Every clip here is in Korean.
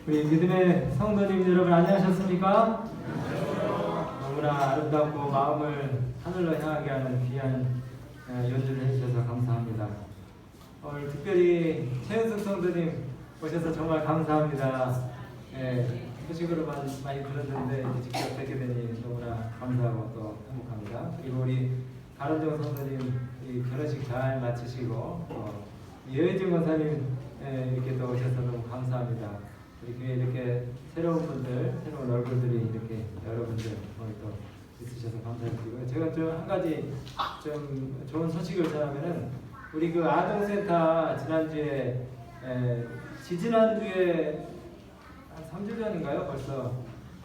우리 믿음의 성도님 여러분 안녕하셨습니까? 너무나 아름답고 마음을 하늘로 향하게 하는 귀한 연주를 해주셔서 감사합니다. 오늘 특별히 최은숙 성도님 오셔서 정말 감사합니다. 소식으로 많이 들었는데 이렇게 직접 뵙게 되니 너무나 감사하고 또 행복합니다. 그리고 우리 가른정 성도님 결혼식 잘 마치시고 여혜진 권사님 이렇게 또 오셔서 너무 감사합니다. 우리 교회 이렇게 새로운 분들, 새로운 얼굴들이 이렇게 여러분들 오늘 또 있으셔서 감사드리고요. 제가 좀 한 가지 좀 좋은 소식을 전하면은 우리 그 아동센터 지난주에 지지난주에 한 3주 전인가요? 벌써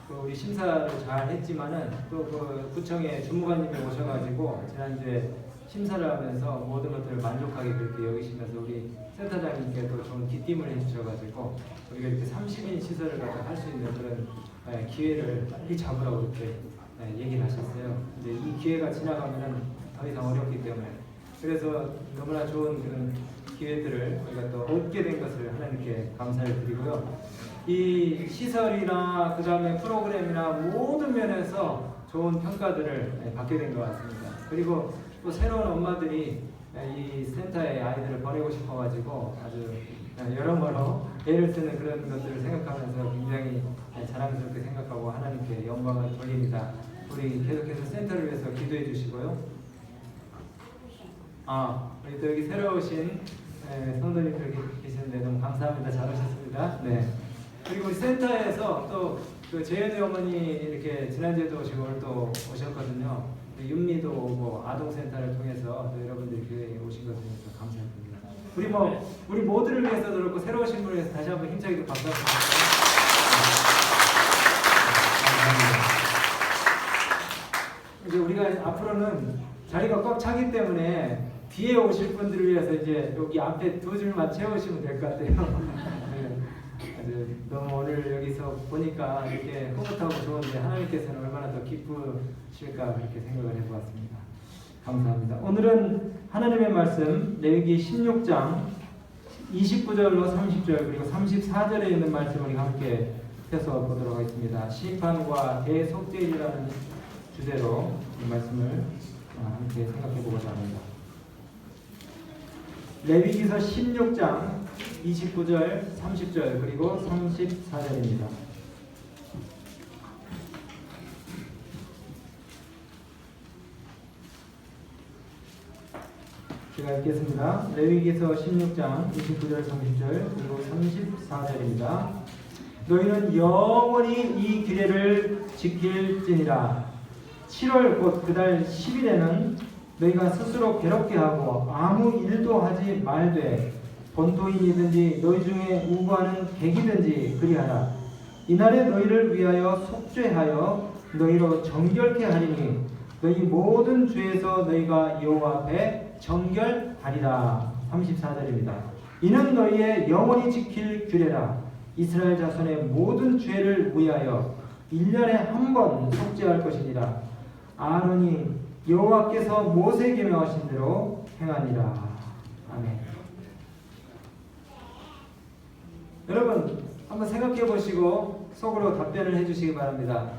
그 우리 심사를 잘 했지만은 또 그 구청에 주무관님이 오셔가지고 지난주에 심사를 하면서 모든 것들을 만족하게 그렇게 여기시면서 우리 센터장님께도 좋은 기쁨을 해주셔가지고 우리가 이렇게 30인 시설을 갖다 할 수 있는 그런 기회를 빨리 잡으라고 이렇게 얘기를 하셨어요. 이제 이 기회가 지나가면은 더 이상 어렵기 때문에 그래서 너무나 좋은 그런 기회들을 우리가 또 얻게 된 것을 하나님께 감사를 드리고요. 이 시설이나 그 다음에 프로그램이나 모든 면에서 좋은 평가들을 받게 된 것 같습니다. 그리고 또 새로운 엄마들이 이 센터에 아이들을 보내고 싶어가지고 아주 여러모로 애를 쓰는 그런 것들을 생각하면서 굉장히 자랑스럽게 생각하고 하나님께 영광을 돌립니다. 우리 계속해서 센터를 위해서 기도해 주시고요. 우리 또 여기 새로 오신 성도님들 계시는데 너무 감사합니다. 잘 오셨습니다. 네. 그리고 우리 센터에서 또 그 재현이 어머니 이렇게 지난주에도 오시고 오늘 또 오셨거든요. 윤미도 오고 아동센터를 통해서 또 여러분들이 교회에 오신 것을 감사드립니다. 우리 모두를 위해서도 그렇고 새로 오신 분을 위해서 다시 한번 힘차게 박수 한번 감사합니다. 이제 우리가 앞으로는 자리가 꽉 차기 때문에 뒤에 오실 분들을 위해서 이제 여기 앞에 두 줄만 채우시면 될 것 같아요. 너무 오늘 여기서 보니까 이렇게 흐뭇하고 좋은데 하나님께서는 얼마나 더 기쁘실까 그렇게 생각을 해보았습니다. 감사합니다. 오늘은 하나님의 말씀 레위기 16장 29절로 30절 그리고 34절에 있는 말씀을 우리 함께 펴서 보도록 하겠습니다. 심판과 대속죄일이라는 주제로 이 말씀을 함께 생각해보고자 합니다. 레위기서 16장 29절, 30절 그리고 34절입니다. 제가 읽겠습니다. 레위기서 16장 29절, 30절 그리고 34절입니다. 너희는 영원히 이 규례를 지킬지니라. 7월 곧 그달 10일에는 너희가 스스로 괴롭게 하고 아무 일도 하지 말되 본토인이든지 너희 중에 우고하는 객이든지 그리하라. 이날에 너희를 위하여 속죄하여 너희로 정결케 하리니 너희 모든 죄에서 너희가 여호와 앞에 정결하리라. 34절입니다. 이는 너희의 영원히 지킬 규례라. 이스라엘 자손의 모든 죄를 위하여 1년에 한 번 속죄할 것이니라. 아론이 여호와께서 모세에게 명하신 대로 행하니라. 아멘. 여러분 한번 생각해 보시고 속으로 답변을 해주시기 바랍니다.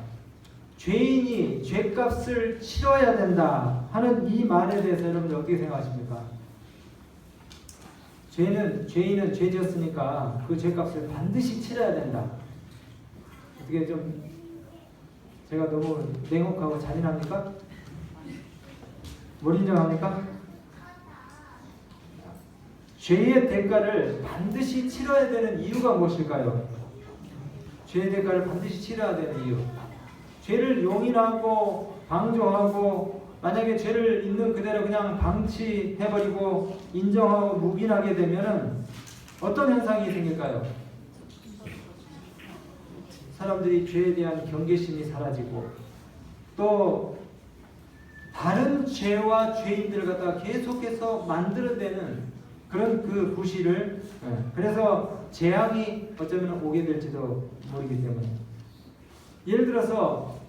죄인이 죄값을 치러야 된다 하는 이 말에 대해서 여러분들 어떻게 생각하십니까? 죄인은 죄 지었으니까 그 죄값을 반드시 치러야 된다. 어떻게 좀 제가 너무 냉혹하고 잔인합니까? 뭘 인정합니까? 죄의 대가를 반드시 치러야 되는 이유가 무엇일까요? 죄의 대가를 반드시 치러야 되는 이유. 죄를 용인하고 방조하고 만약에 죄를 있는 그대로 그냥 방치해버리고 인정하고 묵인하게 되면은 어떤 현상이 생길까요? 사람들이 죄에 대한 경계심이 사라지고 또 다른 죄와 죄인들을 갖다가 계속해서 만들어내는 그런 그 부실을 그래서 재앙이 어쩌면 오게 될지도 모르기 때문에 예를 들어서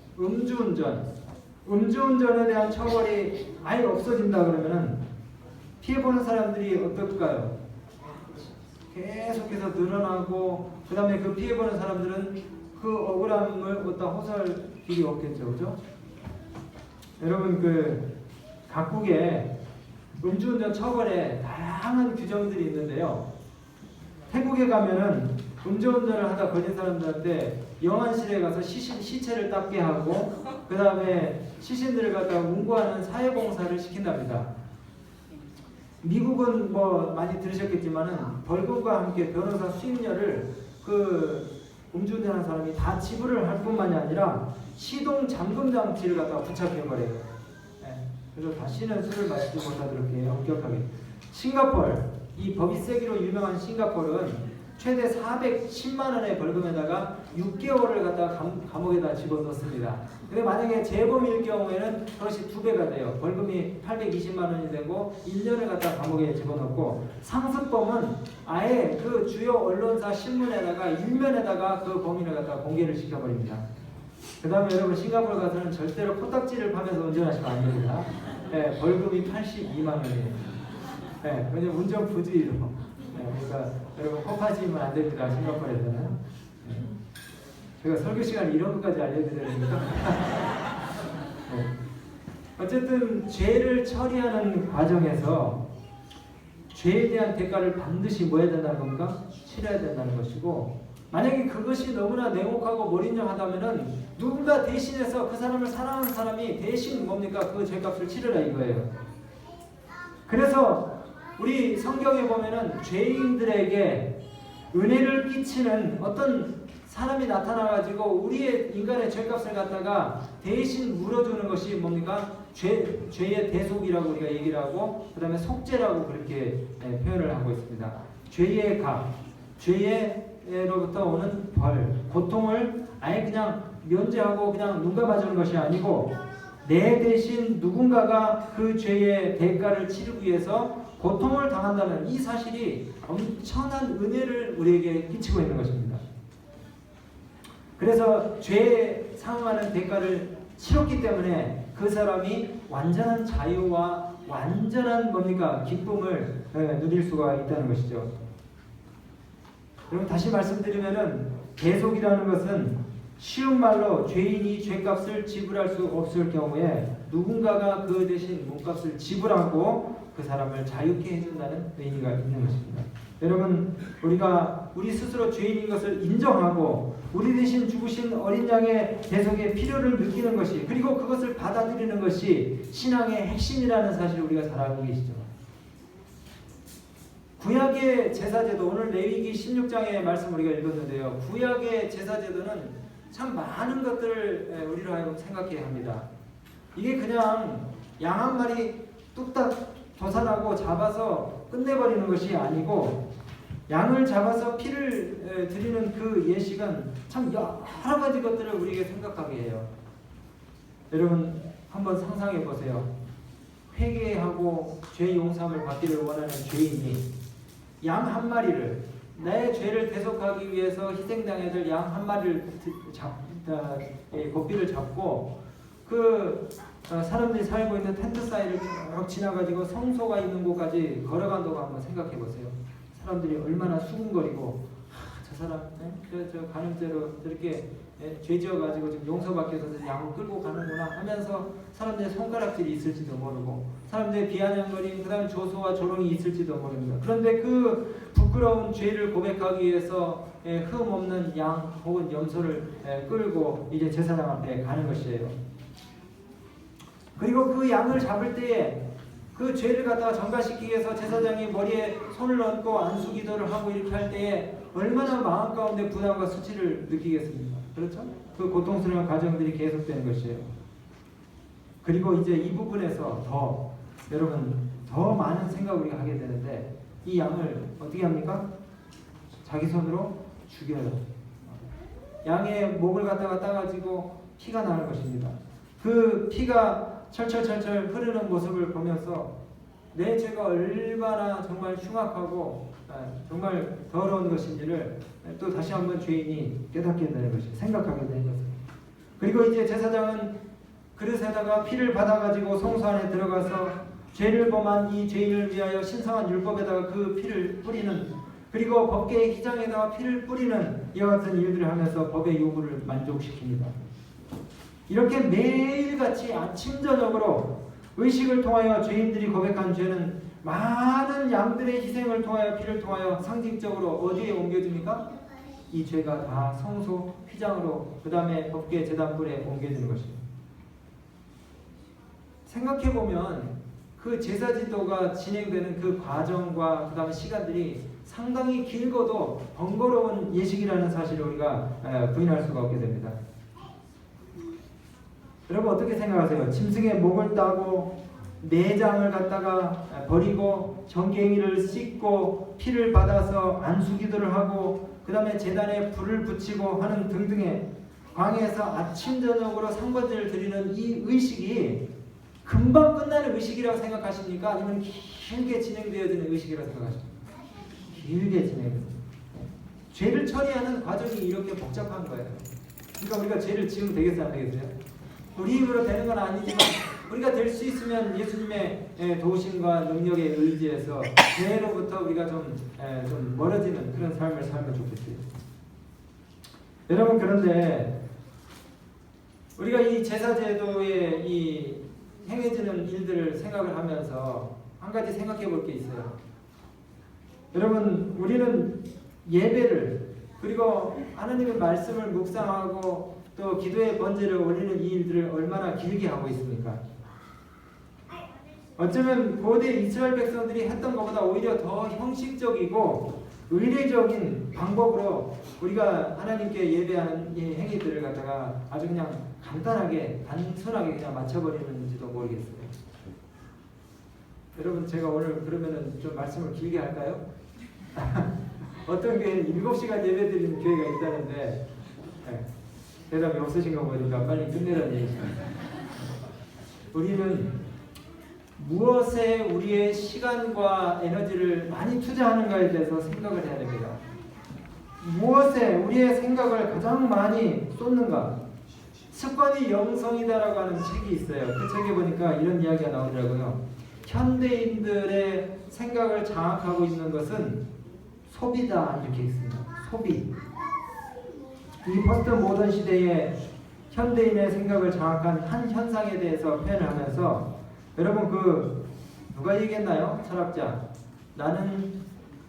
음주운전에 대한 처벌이 아예 없어진다 그러면은 피해보는 사람들이 어떨까요? 계속해서 늘어나고, 그 다음에 그 피해보는 사람들은 그 억울함을 어디다 호소할 길이 없겠죠, 그죠? 여러분, 그 각국에 음주운전 처벌에 다양한 규정들이 있는데요. 태국에 가면은 음주운전을 하다 걸린 사람들한테 영안실에 가서 시체를 닦게 하고, 그 다음에 시신들을 갖다가 운구하는 사회봉사를 시킨답니다. 미국은 뭐 많이 들으셨겠지만은 벌금과 함께 변호사 수임료를 그 음주운전하는 사람이 다 지불을 할 뿐만이 아니라 시동 잠금 장치를 갖다가 부착해버려요. 그래서 다시는 술을 마시지 못하도록 해요. 엄격하게. 싱가포르, 이 법이 세기로 유명한 싱가포르는 최대 410만 원의 벌금에다가 6개월을 갖다가 감옥에다 집어넣습니다. 근데 만약에 재범일 경우에는 그것이 2배가 돼요. 벌금이 820만 원이 되고 1년을 갖다가 감옥에 집어넣고, 상습범은 아예 그 주요 언론사 신문에다가 일면에다가 그 범인을 갖다가 공개를 시켜버립니다. 그 다음에 여러분, 싱가포르 가서는 절대로 코딱지를 파면서 운전하시면 안 됩니다. 네, 벌금이 82만 원이에요. 네, 왜냐면 운전 부주의로. 네, 그러니까 여러분, 코 파시면 안 됩니다. 싱가포르에서는. 네. 제가 설교 시간에 이런 것까지 알려드려야 됩니까? 네. 어쨌든 죄를 처리하는 과정에서 죄에 대한 대가를 반드시 뭐 해야 된다는 겁니까? 치러야 된다는 것이고, 만약에 그것이 너무나 냉혹하고 몰인정하다면은 누군가 대신해서 그 사람을 사랑하는 사람이 대신 뭡니까? 그 죄값을 치르라 이거예요. 그래서 우리 성경에 보면은 죄인들에게 은혜를 끼치는 어떤 사람이 나타나가지고 우리의 인간의 죄값을 갖다가 대신 물어주는 것이 뭡니까? 죄의 대속이라고 우리가 얘기를 하고, 그 다음에 속죄라고 그렇게 표현을 하고 있습니다. 죄의 값, 죄로부터 오는 벌, 고통을 아예 그냥 면제하고 그냥 눈 감아주는 것이 아니고, 내 대신 누군가가 그 죄의 대가를 치르기 위해서 고통을 당한다는 이 사실이 엄청난 은혜를 우리에게 끼치고 있는 것입니다. 그래서 죄에 상응하는 대가를 치렀기 때문에 그 사람이 완전한 자유와 완전한 뭡니까? 기쁨을 누릴 수가 있다는 것이죠. 여러분, 다시 말씀드리면은 대속이라는 것은 쉬운 말로 죄인이 죄값을 지불할 수 없을 경우에 누군가가 그 대신 몸값을 지불하고 그 사람을 자유케 해준다는 의미가 있는 것입니다. 여러분, 우리가 우리 스스로 죄인인 것을 인정하고 우리 대신 죽으신 어린 양의 대속의 필요를 느끼는 것이, 그리고 그것을 받아들이는 것이 신앙의 핵심이라는 사실을 우리가 잘 알고 계시죠. 구약의 제사제도, 오늘 레위기 16장의 말씀 우리가 읽었는데요. 구약의 제사제도는 참 많은 것들을 우리로 하여금 생각해야 합니다. 이게 그냥 양 한 마리 뚝딱 도살하고 잡아서 끝내버리는 것이 아니고, 양을 잡아서 피를 드리는 그 예식은 참 여러 가지 것들을 우리에게 생각하게 해요. 여러분, 한번 상상해 보세요. 회개하고 죄 용서함을 받기를 원하는 죄인이 양 한 마리를, 내 죄를 대속하기 위해서 희생당해야 될 양 한 마리를 고삐를 잡고 그 사람들이 살고 있는 텐트 사이를 쭉 지나가지고 성소가 있는 곳까지 걸어간다고 한번 생각해 보세요. 사람들이 얼마나 수군거리고, 저 사람 저 가늠죄로 저렇게 죄 지어가지고 지금 용서받기 위해서 양을 끌고 가는구나 하면서 사람들의 손가락질이 있을지도 모르고, 사람들의 비아냥거림, 그 다음에 조소와 조롱이 있을지도 모릅니다. 그런데 그 부끄러운 죄를 고백하기 위해서 흠 없는 양 혹은 염소를 끌고 이제 제사장 앞에 가는 것이에요. 그리고 그 양을 잡을 때에 그 죄를 갖다가 전가시키기 위해서 제사장이 머리에 손을 얹고 안수기도를 하고 이렇게 할 때에 얼마나 마음 가운데 부담과 수치를 느끼겠습니까? 그렇죠? 그 고통스러운 과정들이 계속되는 것이에요. 그리고 이제 이 부분에서 여러분 더 많은 생각을 우리가 하게 되는데, 이 양을 어떻게 합니까? 자기 손으로 죽여요. 양의 목을 갖다가 따가지고 피가 나는 것입니다. 그 피가 철철철철 흐르는 모습을 보면서 내 죄가 얼마나 정말 흉악하고 정말 더러운 것인지를 또 다시 한번 죄인이 깨닫게 되는 것이, 생각하게 되는 것입니다. 그리고 이제 제사장은 그릇에다가 피를 받아가지고 성소 안에 들어가서 죄를 범한 이 죄인을 위하여 신성한 율법에다가 그 피를 뿌리는, 그리고 법계의 휘장에다가 피를 뿌리는 이와 같은 일들을 하면서 법의 요구를 만족시킵니다. 이렇게 매일같이 아침 저녁으로 의식을 통하여 죄인들이 고백한 죄는 많은 양들의 희생을 통하여 피를 통하여 상징적으로 어디에 옮겨집니까? 이 죄가 다 성소 휘장으로 그 다음에 법계 제단불에 옮겨지는 것입니다. 생각해보면 그 제사지도가 진행되는 그 과정과 그 다음에 시간들이 상당히 길고도 번거로운 예식이라는 사실을 우리가 부인할 수가 없게 됩니다. 여러분 어떻게 생각하세요? 짐승의 목을 따고 내장을 갖다가 버리고 정갱이를 씻고 피를 받아서 안수기도를 하고 그 다음에 제단에 불을 붙이고 하는 등등의 광야에서 아침 저녁으로 상번제를 드리는 이 의식이 금방 끝나는 의식이라고 생각하십니까? 아니면 길게 진행되어지는 의식이라고 생각하십니까? 길게 진행됩니다. 죄를 처리하는 과정이 이렇게 복잡한 거예요. 그러니까 우리가 죄를 지으면 되겠어요? 안 되겠어요? 우리 힘으로 되는 건 아니지만 우리가 될 수 있으면 예수님의 도우심과 능력에 의지해서 죄로부터 우리가 좀 멀어지는 그런 삶을 살면 좋겠어요. 여러분 그런데 우리가 이 제사제도의 이 행해지는 일들을 생각을 하면서 한 가지 생각해 볼 게 있어요. 여러분 우리는 예배를 그리고 하나님의 말씀을 묵상하고 또 기도의 번제를 올리는 이 일들을 얼마나 길게 하고 있습니까? 어쩌면 고대 이스라엘 백성들이 했던 것보다 오히려 더 형식적이고 의례적인 방법으로 우리가 하나님께 예배하는 이 행위들을 갖다가 아주 그냥 간단하게 단순하게 그냥 맞춰버리는지도 모르겠어요. 여러분 제가 오늘 그러면은 좀 말씀을 길게 할까요? 어떤 교회는 7시간 예배 드리는 교회가 있다는데 대답이 없으신 거 보니까 빨리 끝내라는 얘기입니다. 우리는 무엇에 우리의 시간과 에너지를 많이 투자하는가에 대해서 생각을 해야 됩니다. 무엇에 우리의 생각을 가장 많이 쏟는가? 습관이 영성이다라고 하는 책이 있어요. 그 책에 보니까 이런 이야기가 나오더라고요. 현대인들의 생각을 장악하고 있는 것은 소비다 이렇게 있습니다. 소비. 이 포스트 모던 시대에 현대인의 생각을 장악한 한 현상에 대해서 표현을 하면서 여러분 누가 얘기했나요? 철학자. 나는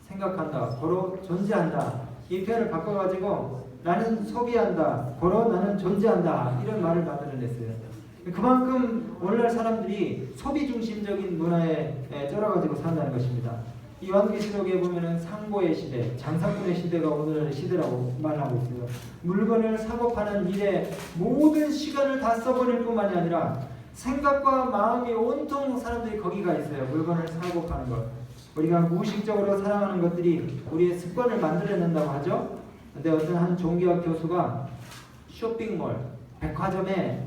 생각한다. 고로 존재한다. 이 표현을 바꿔가지고 나는 소비한다. 고로 나는 존재한다. 이런 말을 만들어냈어요. 그만큼 오늘날 사람들이 소비 중심적인 문화에 쩔어가지고 산다는 것입니다. 이 요한계시록에 보면은 상고의 시대, 장사꾼의 시대가 오늘의 시대라고 말하고 있어요. 물건을 사고 파는 일에 모든 시간을 다 써버릴 뿐만이 아니라 생각과 마음이 온통 사람들이 거기가 있어요. 물건을 사고 파는 것. 우리가 무의식적으로 사랑하는 것들이 우리의 습관을 만들어낸다고 하죠. 근데 어떤 한 종교학 교수가 쇼핑몰, 백화점의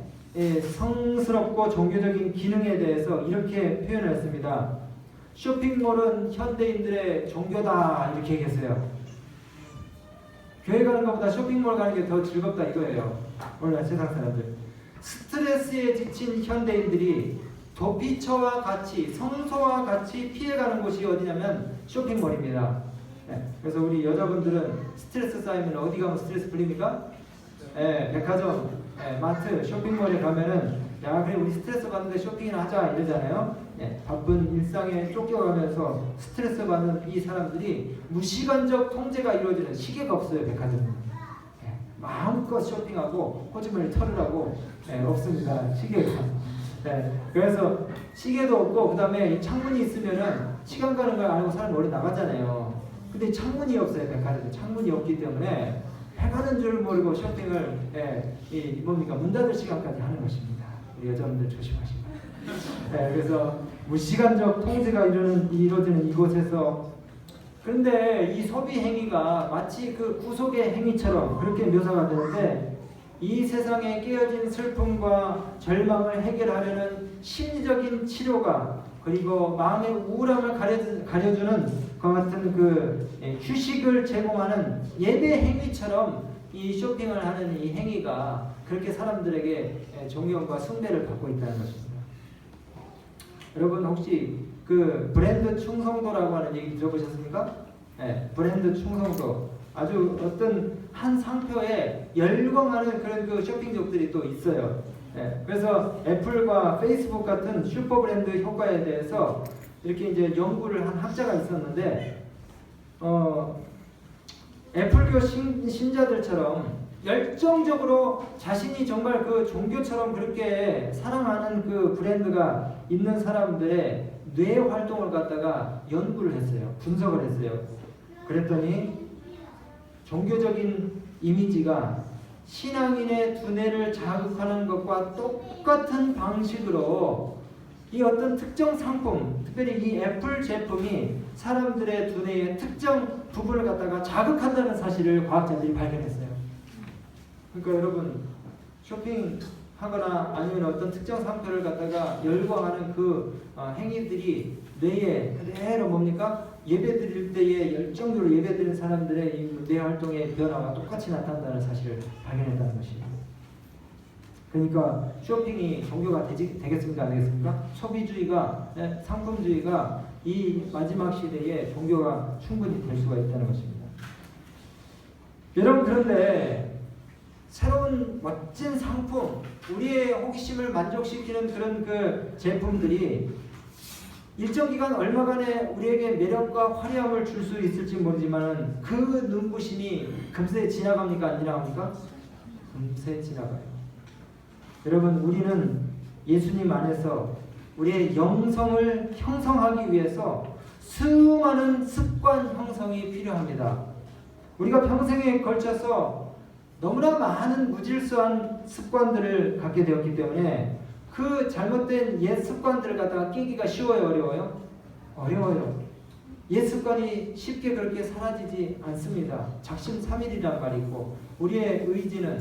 성스럽고 종교적인 기능에 대해서 이렇게 표현을 했습니다. 쇼핑몰은 현대인들의 종교다 이렇게 얘기했어요. 교회 가는 것보다 쇼핑몰 가는 게 더 즐겁다 이거예요. 오늘날 세상 사람들. 스트레스에 지친 현대인들이 도피처와 같이 성소와 같이 피해가는 곳이 어디냐면 쇼핑몰입니다. 그래서 우리 여자분들은 스트레스 쌓이면 어디 가면 스트레스 풀립니까? 백화점, 마트, 쇼핑몰에 가면은 야 그래 우리 스트레스 받는데 쇼핑이나 하자 이러잖아요. 바쁜 일상에 쫓겨가면서 스트레스 받는 이 사람들이 무시간적 통제가 이루어지는 시계가 없어요. 백화점은 마음껏 쇼핑하고 호주머니 털으라고 없습니다. 시계가. 그래서 시계도 없고 그 다음에 창문이 있으면은 시간 가는 걸 알고 사람이 원래 나가잖아요. 근데 창문이 없어요. 백화점에 창문이 없기 때문에 해가는 줄 모르고 쇼핑을 문 닫을 시간까지 하는 것입니다. 우리 여자분들 조심하시고. 그래서 무시간적 통제가 이루어지는 이곳에서 그런데 이 소비 행위가 마치 그 구속의 행위처럼 그렇게 묘사가 되는데 이 세상에 깨어진 슬픔과 절망을 해결하려는 심리적인 치료가 그리고 마음의 우울함을 가려주는 그와 같은 휴식을 제공하는 예배 행위처럼 이 쇼핑을 하는 이 행위가 그렇게 사람들에게 존경과 숭배를 받고 있다는 것입니다. 여러분 혹시 그 브랜드 충성도라고 하는 얘기 들어보셨습니까? 브랜드 충성도, 아주 어떤 한 상표에 열광하는 그런 그 쇼핑족들이 또 있어요. 그래서 애플과 페이스북 같은 슈퍼 브랜드 효과에 대해서 이렇게 이제 연구를 한 학자가 있었는데, 애플교 신자들처럼 열정적으로 자신이 정말 그 종교처럼 그렇게 사랑하는 그 브랜드가 있는 사람들의 뇌 활동을 갖다가 연구를 했어요. 분석을 했어요. 그랬더니 종교적인 이미지가 신앙인의 두뇌를 자극하는 것과 똑같은 방식으로 이 어떤 특정 상품, 특별히 이 애플 제품이 사람들의 두뇌의 특정 부분을 갖다가 자극한다는 사실을 과학자들이 발견했어요. 그러니까 여러분, 쇼핑하거나 아니면 어떤 특정 상표를 갖다가 열광하는 그 행위들이 뇌에 그대로 뭡니까? 예배 드릴 때에 열정적으로 예배 드리는 사람들의 이 뇌 활동의 변화가 똑같이 나타난다는 사실을 발견했다는 것입니다. 그러니까 쇼핑이 종교가 되겠습니까? 안 되겠습니까? 소비주의가, 상품주의가 이 마지막 시대에 종교가 충분히 될 수가 있다는 것입니다. 여러분, 그런데 새로운 멋진 상품, 우리의 호기심을 만족시키는 그런 그 제품들이 일정 기간 얼마간의 우리에게 매력과 화려함을 줄 수 있을지 모르지만 그 눈부심이 금세 지나갑니까? 안 지나갑니까? 금세 지나가요. 여러분, 우리는 예수님 안에서 우리의 영성을 형성하기 위해서 수많은 습관 형성이 필요합니다. 우리가 평생에 걸쳐서 너무나 많은 무질서한 습관들을 갖게 되었기 때문에 그 잘못된 옛 습관들을 갖다가 깨기가 쉬워요, 어려워요? 어려워요. 옛 습관이 쉽게 그렇게 사라지지 않습니다. 작심삼일이란 말이 있고, 우리의 의지는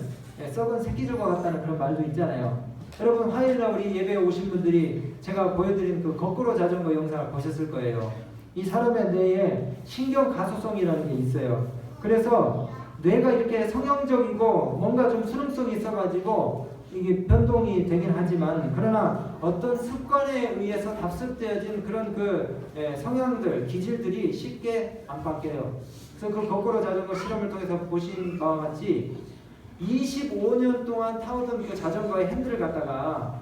썩은 새끼들과 같다는 그런 말도 있잖아요. 여러분, 화요일날 우리 예배에 오신 분들이 제가 보여드린 그 거꾸로 자전거 영상을 보셨을 거예요. 이 사람의 뇌에 신경 가소성이라는 게 있어요. 그래서 뇌가 이렇게 성형적이고 뭔가 좀 수능성이 있어가지고 이게 변동이 되긴 하지만, 그러나 어떤 습관에 의해서 답습되어진 그런 그 성향들, 기질들이 쉽게 안 바뀌어요. 그래서 그 거꾸로 자전거 실험을 통해서 보신 바와 같이 25년 동안 타오던 그 자전거의 핸들을 갖다가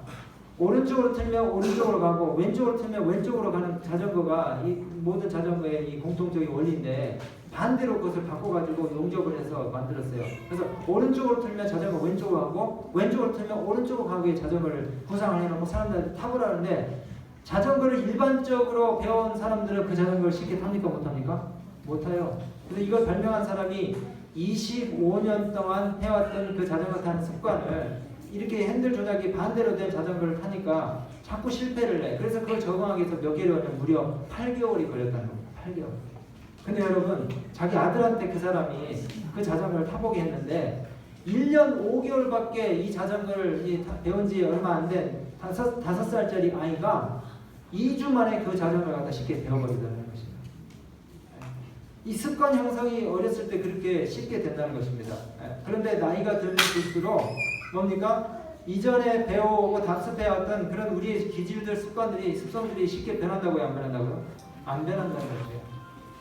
오른쪽으로 틀면 오른쪽으로 가고 왼쪽으로 틀면 왼쪽으로 가는 자전거가 이 모든 자전거의 이 공통적인 원리인데, 반대로 그것을 바꿔가지고 용접을 해서 만들었어요. 그래서 오른쪽으로 틀면 자전거 왼쪽으로 가고 왼쪽으로 틀면 오른쪽으로 가게 자전거를 구상을 해놓고 사람들한테 타보라는데, 자전거를 일반적으로 배운 사람들은 그 자전거를 쉽게 탑니까? 못합니까? 못타요. 그래서 이걸 발명한 사람이 25년 동안 해왔던 그 자전거 타는 습관을 이렇게 핸들 조작이 반대로 된 자전거를 타니까 자꾸 실패를 해. 그래서 그걸 적응하기 위해서 몇 개월이면 무려 8개월이 걸렸다는 겁니다. 8개월. 근데 여러분, 자기 아들한테 그 사람이 그 자전거를 타보게 했는데 1년 5개월밖에 이 자전거를 배운 지 얼마 안 된 5살짜리 아이가 2주 만에 그 자전거를 갖다 쉽게 배워버리더라는 것입니다. 이 습관 형성이 어렸을 때 그렇게 쉽게 된다는 것입니다. 그런데 나이가 들수록 뭡니까? 이전에 배워오고 답습해왔던 그런 우리의 기질들, 습성들이 쉽게 변한다고요? 안 변한다고요? 안 변한다는 거죠.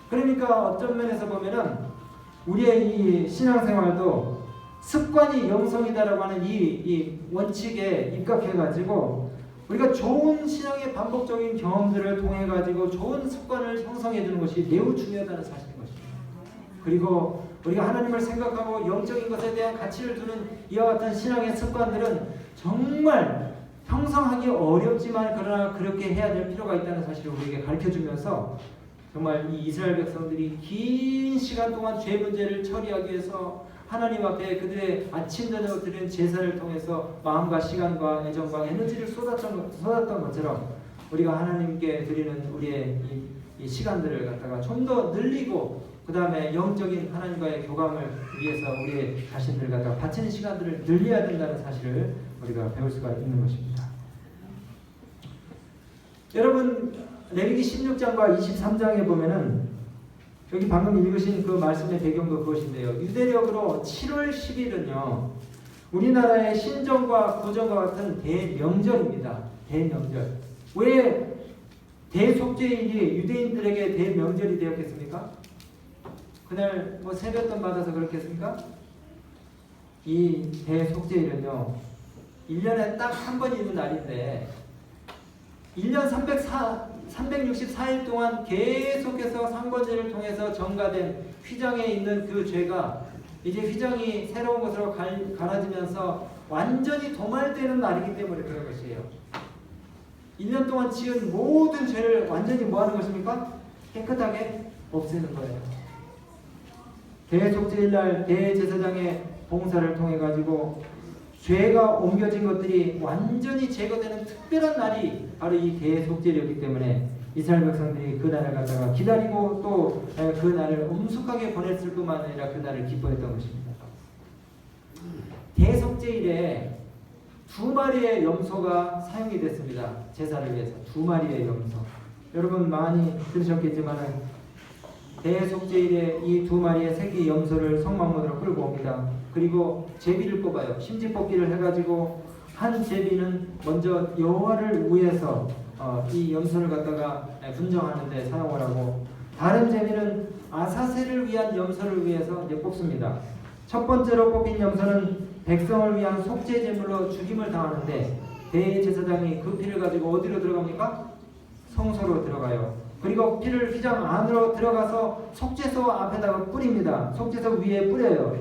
그러니까 어떤 면에서 보면은 우리의 이 신앙생활도 습관이 영성이다라고 하는 이 원칙에 입각해가지고 우리가 좋은 신앙의 반복적인 경험들을 통해가지고 좋은 습관을 형성해주는 것이 매우 중요하다는 사실인 것입니다. 그리고 우리가 하나님을 생각하고 영적인 것에 대한 가치를 두는 이와 같은 신앙의 습관들은 정말 형성하기 어렵지만 그러나 그렇게 해야 될 필요가 있다는 사실을 우리에게 가르쳐주면서 정말 이 이스라엘 백성들이 긴 시간 동안 죄 문제를 처리하기 위해서 하나님 앞에 그들의 아침 저녁 드리는 제사를 통해서 마음과 시간과 애정과 에너지를 쏟았던 것처럼 우리가 하나님께 드리는 우리의 이 시간들을 갖다가 좀 더 늘리고 그 다음에 영적인 하나님과의 교감을 위해서 우리의 자신들을 갖다가 바치는 시간들을 늘려야 된다는 사실을 우리가 배울 수가 있는 것입니다. 여러분, 레위기 16장과 23장에 보면은 여기 방금 읽으신 그 말씀의 배경도 그것인데요. 유대력으로 7월 10일은요. 우리나라의 신정과 구정과 같은 대명절입니다. 대명절. 왜 대속죄일이 유대인들에게 대명절이 되었겠습니까? 그날 뭐 세뱃돈 받아서 그렇겠습니까? 이 대속죄일은요 1년에 딱 한 번 있는 날인데 1년 364일 동안 계속해서 상번제를 통해서 전가된 휘장에 있는 그 죄가 이제 휘장이 새로운 것으로 갈아지면서 완전히 도말되는 날이기 때문에 그런 것이에요. 1년 동안 지은 모든 죄를 완전히 뭐 하는 것입니까? 깨끗하게 없애는 거예요. 대속죄일날 대제사장의 봉사를 통해 가지고 죄가 옮겨진 것들이 완전히 제거되는 특별한 날이 바로 이 대속죄일이었기 때문에 이스라엘 백성들이 그 날을 갖다가 기다리고 또 그 날을 엄숙하게 보냈을 뿐만 아니라 그 날을 기뻐했던 것입니다. 대속죄일에 2마리의 염소가 사용이 됐습니다. 제사를 위해서 2마리의 염소. 여러분 많이 들으셨겠지만 대속죄일에 이 2마리의 새끼 염소를 성막문으로 끌고 옵니다. 그리고 제비를 뽑아요. 심지뽑기를 해가지고 한 제비는 먼저 여호와를 위해서 이 염소를 갖다가 분정하는 데 사용을 하고 다른 제비는 아사셀을 위한 염소를 위해서 이제 뽑습니다. 첫 번째로 뽑힌 염소는 백성을 위한 속죄 제물로 죽임을 당하는데 대제사장이 그 피를 가지고 어디로 들어갑니까? 성소로 들어가요. 그리고 피를 휘장 안으로 들어가서 속죄소 앞에다가 뿌립니다. 속죄소 위에 뿌려요.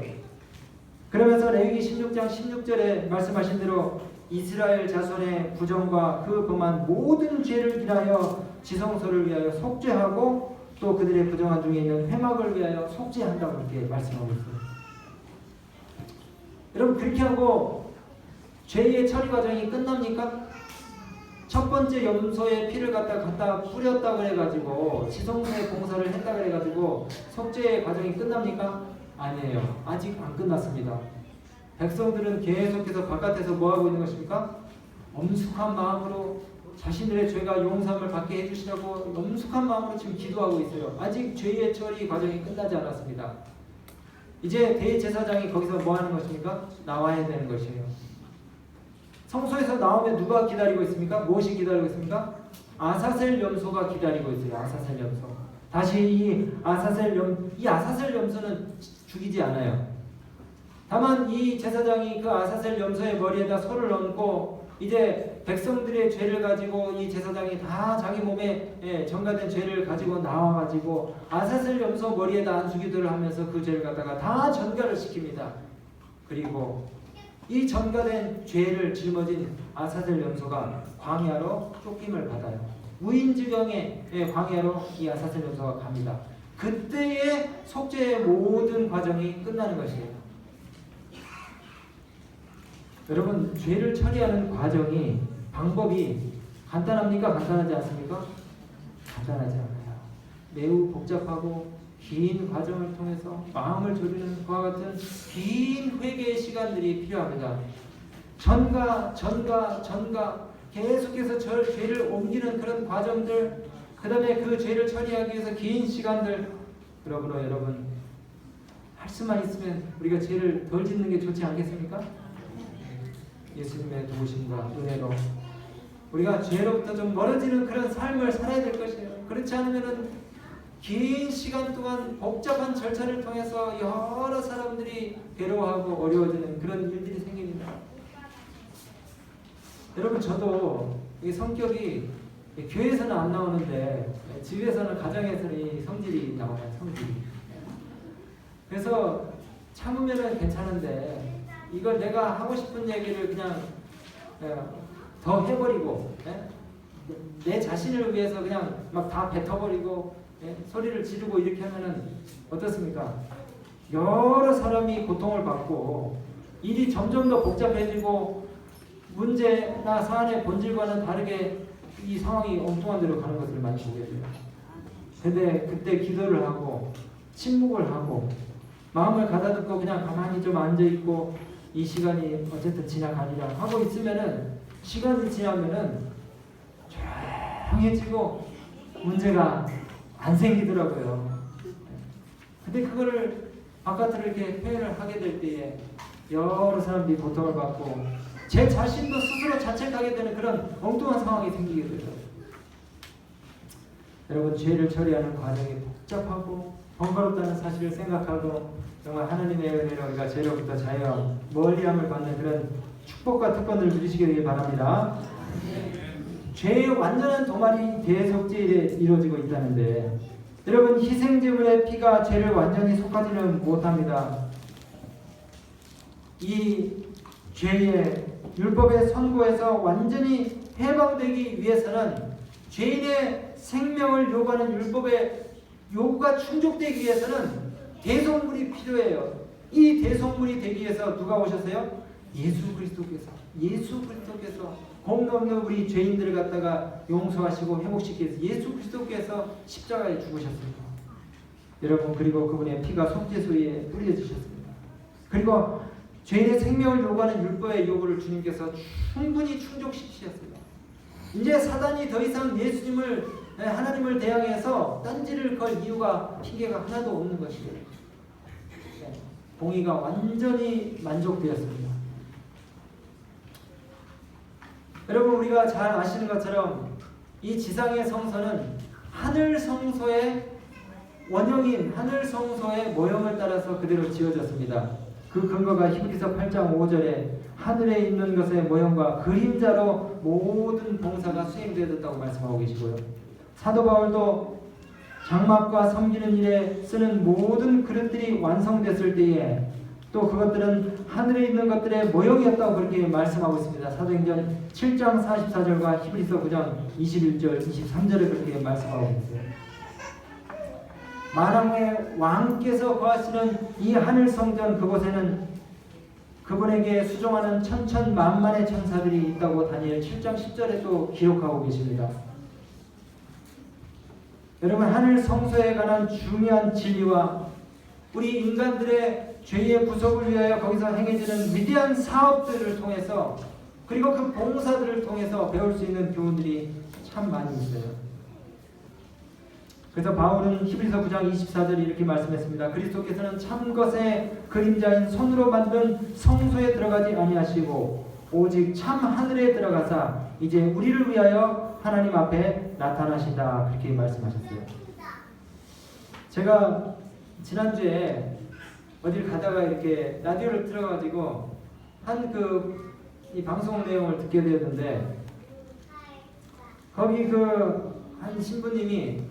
그러면서 레위기 16장 16절에 말씀하신 대로 이스라엘 자손의 부정과 그 범한 모든 죄를 위하여 지성소를 위하여 속죄하고 또 그들의 부정한 중에 있는 회막을 위하여 속죄한다고 이렇게 말씀하고 있어요. 여러분 그렇게 하고 죄의 처리 과정이 끝납니까? 첫 번째 염소의 피를 갖다 뿌렸다고 해가지고 지성소의 봉사를 했다고 해가지고 속죄의 과정이 끝납니까? 아니에요. 아직 안 끝났습니다. 백성들은 계속해서 바깥에서 뭐하고 있는 것입니까? 엄숙한 마음으로 자신들의 죄가 용서함을 받게 해주시라고 엄숙한 마음으로 지금 기도하고 있어요. 아직 죄의 처리 과정이 끝나지 않았습니다. 이제 대제사장이 거기서 뭐 하는 것입니까? 나와야 되는 것이에요. 성소에서 나오면 누가 기다리고 있습니까? 무엇이 기다리고 있습니까? 아사셀 염소가 기다리고 있어요. 아사셀 염소. 다시 이 아사셀 염소는 죽이지 않아요. 다만 이 제사장이 그 아사셀 염소의 머리에다 소를 얹고 이제 백성들의 죄를 가지고 이 제사장이 다 자기 몸에 전가된 죄를 가지고 나와가지고 아사셀 염소 머리에다 안수기도를 하면서 그 죄를 갖다가 다 전가를 시킵니다. 그리고 이 전가된 죄를 짊어진 아사셀 염소가 광야로 쫓김을 받아요. 무인지경의 광야로 이 아사셀 염소가 갑니다. 그때의 속죄의 모든 과정이 끝나는 것이에요. 여러분 죄를 처리하는 과정이 방법이 간단합니까? 간단하지 않습니까? 간단하지 않아요. 매우 복잡하고 긴 과정을 통해서 마음을 졸이는 그와 같은 긴 회개의 시간들이 필요합니다. 전가 계속해서 죄를 옮기는 그런 과정들, 그 다음에 그 죄를 처리하기 위해서 긴 시간들. 그러므로 여러분 할 수만 있으면 우리가 죄를 덜 짓는 게 좋지 않겠습니까? 예수님의 도우심과 은혜로 우리가 죄로부터 좀 멀어지는 그런 삶을 살아야 될 것이에요. 그렇지 않으면 긴 시간 동안 복잡한 절차를 통해서 여러 사람들이 괴로워하고 어려워지는 그런 일들이 생깁니다. 여러분 저도 이 성격이 교회에서는 안 나오는데 집에서는 가정에서는 이 성질이 나와요. 성질이. 그래서 참으면은 괜찮은데 이걸 내가 하고 싶은 얘기를 그냥 더 해버리고 내 자신을 위해서 그냥 막 다 뱉어버리고 소리를 지르고 이렇게 하면은 어떻습니까? 여러 사람이 고통을 받고 일이 점점 더 복잡해지고 문제나 사안의 본질과는 다르게 이 상황이 엉뚱한 데로 가는 것을 많이 보게 돼요. 근데 그때 기도를 하고 침묵을 하고 마음을 가다듬고 그냥 가만히 좀 앉아있고 이 시간이 어쨌든 지나가리라 하고 있으면은 시간이 지나면은 조용해지고 문제가 안 생기더라고요. 근데 그거를 바깥으로 이렇게 표현을 하게 될 때에 여러 사람들이 고통을 받고 제 자신도 스스로 자책하게 되는 그런 엉뚱한 상황이 생기게 되죠. 여러분 죄를 처리하는 과정이 복잡하고 번거롭다는 사실을 생각하고 정말 하나님의 은혜로 우리가 죄로부터 자유함, 멀리함을 받는 그런 축복과 특권을 누리시게 되길 바랍니다. 죄의 완전한 도말이 대속죄에 이루어지고 있다는데 여러분, 희생제물의 피가 죄를 완전히 속하지는 못합니다. 이 죄의 율법의 선고에서 완전히 해방되기 위해서는 죄인의 생명을 요구하는 율법의 요구가 충족되기 위해서는 대속물이 필요해요. 이 대속물이 되기 위해서 누가 오셨어요? 예수 그리스도께서 공로 없는 우리 죄인들을 갖다가 용서하시고 회복시키기 위해서 예수 그리스도께서 십자가에 죽으셨습니다. 여러분, 그리고 그분의 피가 속죄소에 뿌려지셨습니다. 그리고 죄인의 생명을 요구하는 율법의 요구를 주님께서 충분히 충족시키셨습니다. 이제 사단이 더 이상 예수님을, 하나님을 대항해서 딴지를 걸 이유가, 핑계가 하나도 없는 것이에요. 공의가 완전히 만족되었습니다. 여러분, 우리가 잘 아시는 것처럼 이 지상의 성소는 하늘 성소의 원형인 하늘 성소의 모형을 따라서 그대로 지어졌습니다. 그 근거가 히브리서 8장 5절에 하늘에 있는 것의 모형과 그림자로 모든 봉사가 수행되었다고 말씀하고 계시고요. 사도 바울도 장막과 섬기는 일에 쓰는 모든 그릇들이 완성됐을 때에 또 그것들은 하늘에 있는 것들의 모형이었다고 그렇게 말씀하고 있습니다. 사도행전 7장 44절과 히브리서 9장 21절 23절에 그렇게 말씀하고 있어요. 만왕의 왕께서 거하시는 이 하늘 성전 그곳에는 그분에게 수종하는 천천만만의 천사들이 있다고 다니엘 7장 10절에 또 기록하고 계십니다. 여러분, 하늘 성소에 관한 중요한 진리와 우리 인간들의 죄의 구속을 위하여 거기서 행해지는 위대한 사업들을 통해서 그리고 그 봉사들을 통해서 배울 수 있는 교훈들이 참 많이 있어요. 그래서 바울은 히브리서 9장 24절에 이렇게 말씀했습니다. 그리스도께서는 참것의 그림자인 손으로 만든 성소에 들어가지 아니하시고 오직 참 하늘에 들어가사 이제 우리를 위하여 하나님 앞에 나타나신다, 그렇게 말씀하셨어요. 제가 지난주에 어딜 가다가 이렇게 라디오를 틀어가지고 이 방송 내용을 듣게 되었는데 거기 한 신부님이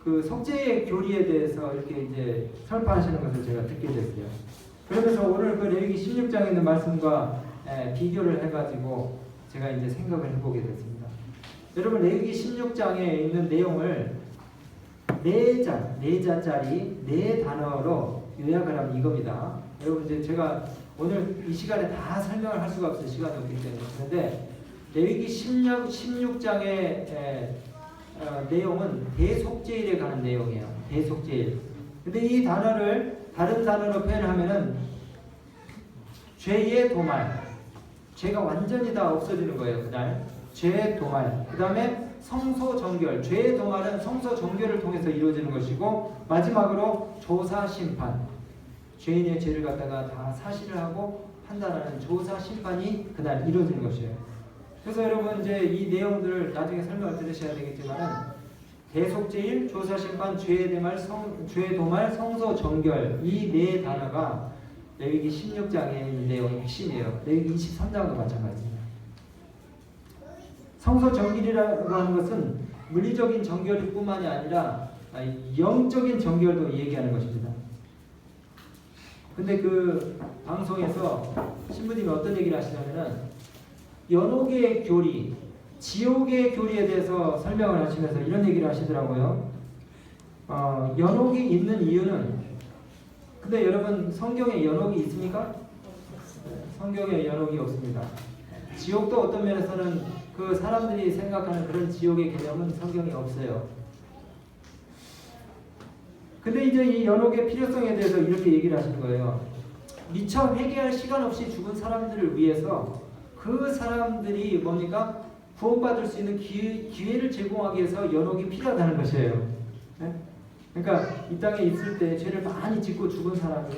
그 속죄의 교리에 대해서 이렇게 이제 설파하시는 것을 제가 듣게 됐어요. 그러면서 오늘 그 레위기 16장에 있는 말씀과 비교를 해가지고 제가 이제 생각을 해보게 됐습니다. 여러분, 레위기 16장에 있는 내용을 네 자짜리 네 단어로 요약을 하면 이겁니다. 여러분, 이제 제가 오늘 이 시간에 다 설명을 할 수가 없어요. 시간이 없기 때문에. 그런데 레위기 16장의 내용은 대속죄일에 관한 내용이에요. 대속죄일. 근데 이 단어를 다른 단어로 표현하면은 죄의 도말. 죄가 완전히 다 없어지는 거예요. 그날 죄의 도말. 그 다음에 성소 정결. 죄의 도말은 성소 정결을 통해서 이루어지는 것이고 마지막으로 조사 심판. 죄인의 죄를 갖다가 다 사실을 하고 판단하는 조사 심판이 그날 이루어지는 것이에요. 그래서 여러분, 이제 이 내용들을 나중에 설명을 들으셔야 되겠지만은 대속죄일, 조사심판, 죄의 도말, 성소 정결, 이 네 단어가 레위기 16장의 내용의 핵심이에요. 레위기 23장도 마찬가지입니다. 성소 정결이라고 하는 것은 물리적인 정결일 뿐만이 아니라 영적인 정결도 얘기하는 것입니다. 근데 그 방송에서 신부님이 어떤 얘기를 하시냐면은 연옥의 교리, 지옥의 교리에 대해서 설명을 하시면서 이런 얘기를 하시더라고요. 연옥이 있는 이유는, 근데 여러분, 성경에 연옥이 있습니까? 성경에 연옥이 없습니다. 지옥도 어떤 면에서는 그 사람들이 생각하는 그런 지옥의 개념은 성경에 없어요. 근데 이제 이 연옥의 필요성에 대해서 이렇게 얘기를 하시는 거예요. 미처 회개할 시간 없이 죽은 사람들을 위해서 그 사람들이 뭡니까? 구원받을 수 있는 기회를 제공하기 위해서 연옥이 필요하다는 것이에요. 네? 그러니까 이 땅에 있을 때 죄를 많이 짓고 죽은 사람이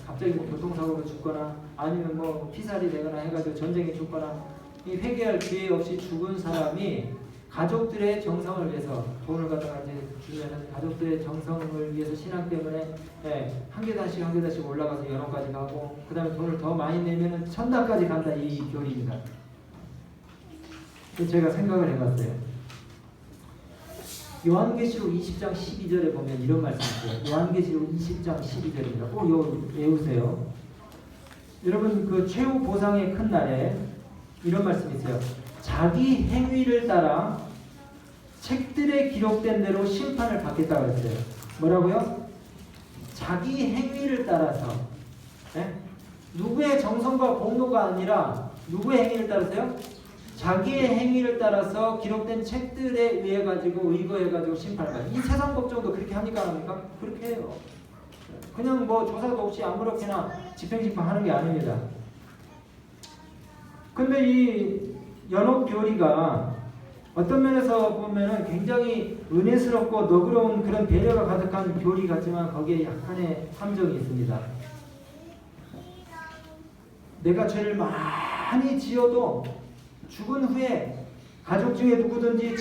갑자기 뭐 교통사고로 죽거나 아니면 뭐 피살이 되거나 해가지고 전쟁에 죽거나 이 회개할 기회 없이 죽은 사람이 가족들의 정성을 위해서 돈을 갖다가 이제 주면은 가족들의 정성을 위해서 신앙 때문에 한 계단씩 올라가서 연원까지 가고 그 다음에 돈을 더 많이 내면은 천당까지 간다 이 교리입니다. 제가 생각을 해봤어요. 요한계시록 20장 12절에 보면 이런 말씀이 있어요. 요한계시록 20장 12절입니다. 꼭 이거 외우세요. 여러분 그 최후 보상의 큰 날에 이런 말씀이 있어요. 자기 행위를 따라 책들에 기록된 대로 심판을 받겠다고 했어요. 뭐라고요? 자기 행위를 따라서 누구의 정성과 공로가 아니라 누구의 행위를 따라서요? 자기의 행위를 따라서 기록된 책들에 의해 가지고 의거해 가지고 심판을 받아요. 이 세상 법정도 그렇게 합니까 안 합니까? 그렇게 해요. 그냥 뭐 조사도 없이 아무렇게나 집행심판하는 게 아닙니다. 근데 이 연옥 교리가 어떤 면에서 보면은 굉장히 은혜스럽고 너그러운 그런 배려가 가득한 교리 같지만 거기에 약간의 함정이 있습니다. 내가 죄를 많이 지어도 죽은 후에 가족 중에 누구든지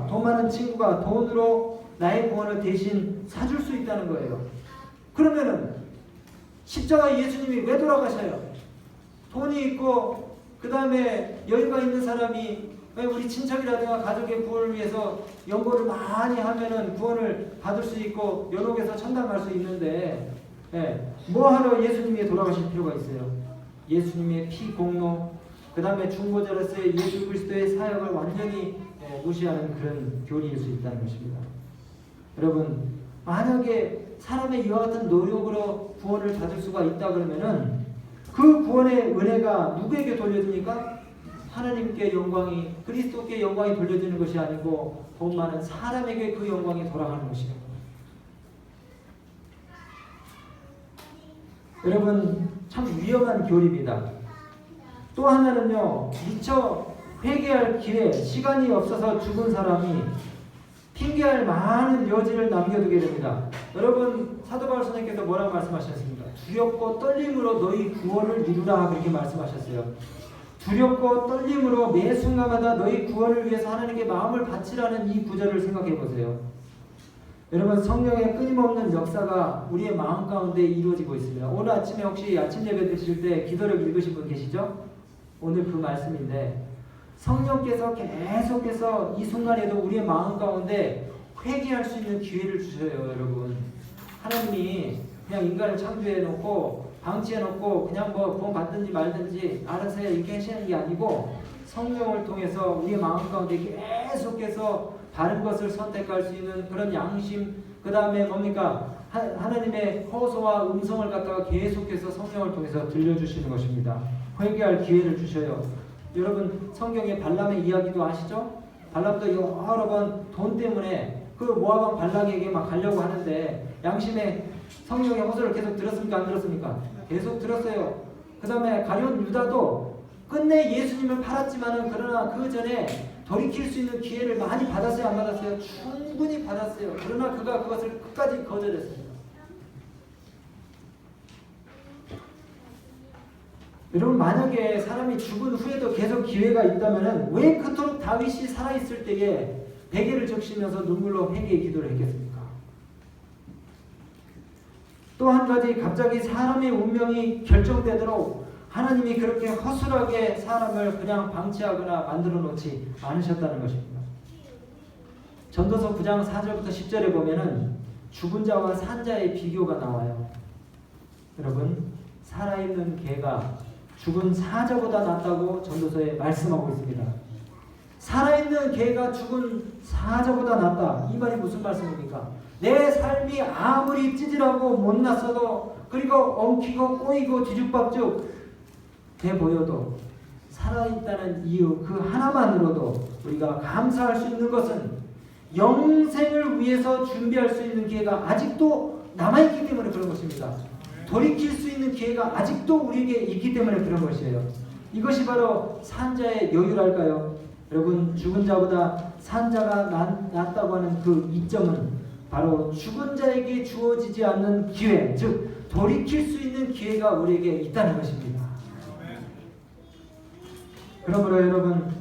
돈 많은 친구가 돈으로 나의 구원을 대신 사줄 수 있다는 거예요. 그러면은 십자가 예수님이 왜 돌아가셔요? 돈이 있고 그 다음에 여유가 있는 사람이 우리 친척이라든가 가족의 구원을 위해서 연고를 많이 하면은 구원을 받을 수 있고 연옥에서 천당 갈 수 있는데 뭐하러 예수님이 돌아가실 필요가 있어요? 예수님의 피 공로 그 다음에 중보자로서의 예수 그리스도의 사역을 완전히 무시하는 그런 교리일 수 있다는 것입니다. 여러분 만약에 사람의 이와 같은 노력으로 구원을 받을 수가 있다 그러면은 그 구원의 은혜가 누구에게 돌려집니까? 하나님께 영광이 그리스도께 영광이 돌려지는 것이 아니고 돈 많은 사람에게 그 영광이 돌아가는 것이에요. 여러분 참 위험한 교리입니다. 또 하나는요, 미처 회개할 기회, 시간이 없어서 죽은 사람이 핑계할 많은 여지를 남겨두게 됩니다. 여러분 사도 바울 선생님께서 뭐라고 말씀하셨습니까? 두렵고 떨림으로 너희 구원을 이루라 그렇게 말씀하셨어요. 두렵고 떨림으로 매 순간마다 너희 구원을 위해서 하나님께 마음을 바치라는 이 구절을 생각해 보세요. 여러분 성령의 끊임없는 역사가 우리의 마음 가운데 이루어지고 있습니다. 오늘 아침에 혹시 아침 예배 드실 때 기도를 읽으신 분 계시죠? 오늘 그 말씀인데 성령께서 계속해서 이 순간에도 우리의 마음 가운데 회개할 수 있는 기회를 주셔요. 여러분 하나님이 그냥 인간을 창조해 놓고 방치해 놓고 그냥 뭐 구원 받든지 말든지 알아서 해 이렇게 하시는 게 아니고 성령을 통해서 우리의 마음 가운데 계속해서 다른 것을 선택할 수 있는 그런 양심 그 다음에 뭡니까? 하나님의 호소와 음성을 갖다가 계속해서 성령을 통해서 들려주시는 것입니다. 회개할 기회를 주셔요. 여러분 성경에 발람의 이야기도 아시죠? 발람도 여러 번 돈 때문에 그 모압 왕 발락에게 막 가려고 하는데 양심의 성령의 호소를 계속 들었습니까? 안 들었습니까? 계속 들었어요. 그 다음에 가룟 유다도 끝내 예수님을 팔았지만은 그러나 그 전에 돌이킬 수 있는 기회를 많이 받았어요? 안 받았어요? 충분히 받았어요. 그러나 그가 그것을 끝까지 거절했습니다. 여러분 만약에 사람이 죽은 후에도 계속 기회가 있다면 왜 그토록 다윗이 살아있을 때에 베개를 적시면서 눈물로 회개의 기도를 했겠습니까? 또 한 가지 갑자기 사람의 운명이 결정되도록 하나님이 그렇게 허술하게 사람을 그냥 방치하거나 만들어 놓지 않으셨다는 것입니다. 전도서 9장 4절부터 10절에 보면은 죽은 자와 산 자의 비교가 나와요. 여러분 살아있는 개가 죽은 사자보다 낫다고 전도서에 말씀하고 있습니다. 살아있는 개가 죽은 사자보다 낫다. 이 말이 무슨 말씀입니까? 내 삶이 아무리 찌질하고 못났어도 그리고 엉키고 꼬이고 뒤죽박죽 돼 보여도 살아있다는 이유 그 하나만으로도 우리가 감사할 수 있는 것은 영생을 위해서 준비할 수 있는 기회가 아직도 남아있기 때문에 그런 것입니다. 돌이킬 수 있는 기회가 아직도 우리에게 있기 때문에 그런 것이에요. 이것이 바로 산자의 여유랄까요? 여러분 죽은 자보다 산자가 낫다고 하는 그 이점은 바로 죽은 자에게 주어지지 않는 기회, 즉 돌이킬 수 있는 기회가 우리에게 있다는 것입니다. 그러므로 여러분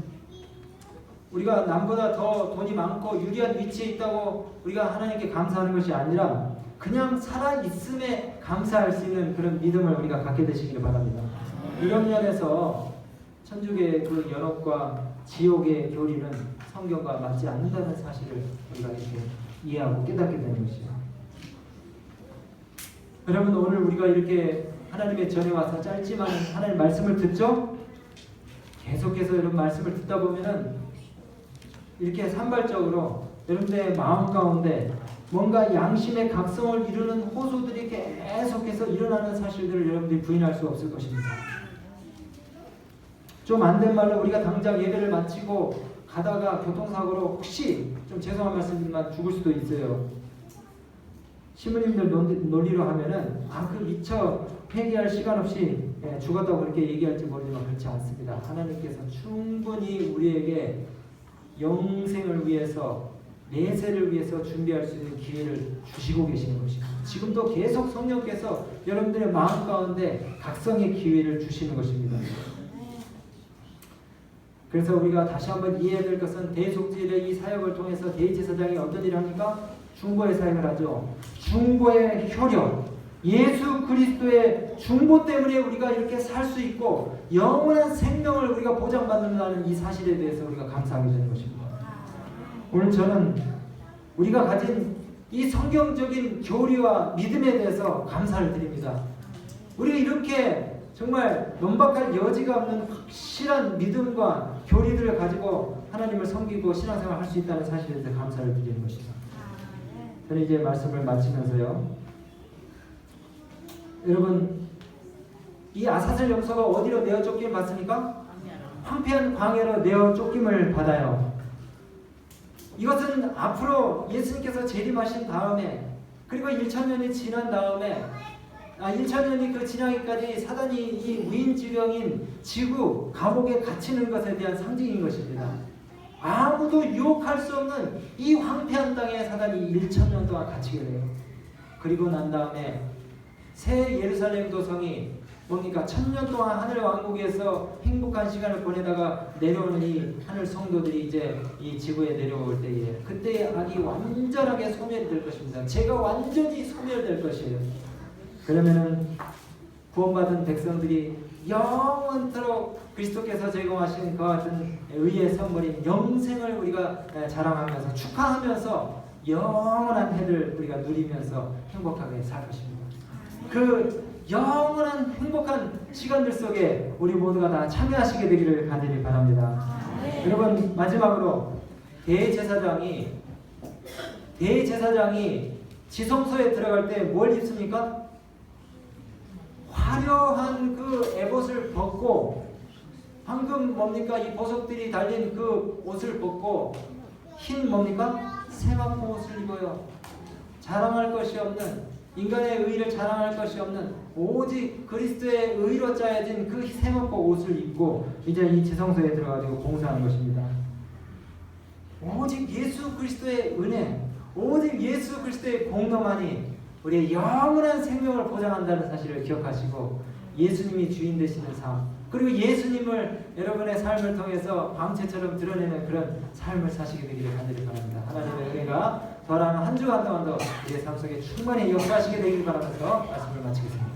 우리가 남보다 더 돈이 많고 유리한 위치에 있다고 우리가 하나님께 감사하는 것이 아니라 그냥 살아있음에 감사할 수 있는 그런 믿음을 우리가 갖게 되시기를 바랍니다. 이런 면에서 천국의 그 연옥과 지옥의 교리는 성경과 맞지 않는다는 사실을 우리가 이렇게 이해하고 깨닫게 되는 것이죠. 여러분, 오늘 우리가 이렇게 하나님의 전에 와서 짧지만 하나님 말씀을 듣죠? 계속해서 이런 말씀을 듣다 보면은 이렇게 산발적으로 여러분들의 마음 가운데 뭔가 양심의 각성을 이루는 호소들이 계속해서 일어나는 사실들을 여러분들이 부인할 수 없을 것입니다. 좀 안 된 말로 우리가 당장 예배를 마치고 가다가 교통사고로 혹시 좀 죄송한 말씀이지만 죽을 수도 있어요. 신부님들 논리로 하면은 그 미처 회개할 시간 없이 죽었다고 그렇게 얘기할지 모르지만 그렇지 않습니다. 하나님께서 충분히 우리에게 영생을 위해서 내세를 위해서 준비할 수 있는 기회를 주시고 계시는 것입니다. 지금도 계속 성령께서 여러분들의 마음 가운데 각성의 기회를 주시는 것입니다. 그래서 우리가 다시 한번 이해해야 될 것은 대속죄의 이 사역을 통해서 대제사장이 어떤 일을 합니까? 중보의 사역을 하죠. 중보의 효력, 예수 그리스도의 중보 때문에 우리가 이렇게 살 수 있고 영원한 생명을 우리가 보장받는다는 이 사실에 대해서 우리가 감사하게 되는 것입니다. 오늘 저는 우리가 가진 이 성경적인 교리와 믿음에 대해서 감사를 드립니다. 우리가 이렇게 정말 논박할 여지가 없는 확실한 믿음과 교리들을 가지고 하나님을 섬기고 신앙생활을 할 수 있다는 사실에 대해서 감사를 드리는 것입니다. 저는 이제 말씀을 마치면서요, 여러분, 이 아사슬 염소가 어디로 내어 쫓김을 받습니까? 황폐한 광야로 내어 쫓김을 받아요. 이것은 앞으로 예수님께서 재림하신 다음에, 그리고 1,000년이 지난 다음에 1,000년이 그 지나기까지 사단이 이 무인지경인 지구 감옥에 갇히는 것에 대한 상징인 것입니다. 아무도 유혹할 수 없는 이 황폐한 땅에 사단이 1,000년 동안 갇히게 돼요. 그리고 난 다음에 새 예루살렘 도성이 뭡니까? 1,000년 동안 하늘 왕국에서 행복한 시간을 보내다가 내려오는 이 하늘 성도들이 이제 이 지구에 내려올 때에, 그때 악이 완전하게 소멸될 것입니다. 죄가 완전히 소멸될 것이에요. 그러면은 구원받은 백성들이 영원토록 그리스도께서 제공하신 그 같은 의의 선물인 영생을 우리가 자랑하면서 축하하면서 영원한 해를 우리가 누리면서 행복하게 살 것입니다. 그 영원한 행복한 시간들 속에 우리 모두가 다 참여하시게 되기를 간절히 바랍니다. 여러분, 마지막으로 대제사장이 지성소에 들어갈 때 뭘 입습니까? 화려한 그 에봇을 벗고, 방금 뭡니까? 이 보석들이 달린 그 옷을 벗고 흰 뭡니까? 세마포 옷을 입어요. 자랑할 것이 없는, 인간의 의의를 자랑할 것이 없는 오직 그리스도의 의로 짜여진 그 세마포 옷을 입고 이제 이 지성소에 들어가지고 봉사하는 것입니다. 오직 예수 그리스도의 은혜, 오직 예수 그리스도의 공로만이 우리의 영원한 생명을 보장한다는 사실을 기억하시고 예수님이 주인 되시는 삶, 그리고 예수님을 여러분의 삶을 통해서 광채처럼 드러내는 그런 삶을 사시게 되기를 간절히 바랍니다. 하나님의 은혜가 저랑 한 주간 동안도 우리의 삶 속에 충만히 역사하시게 되기를 바라면서 말씀을 마치겠습니다.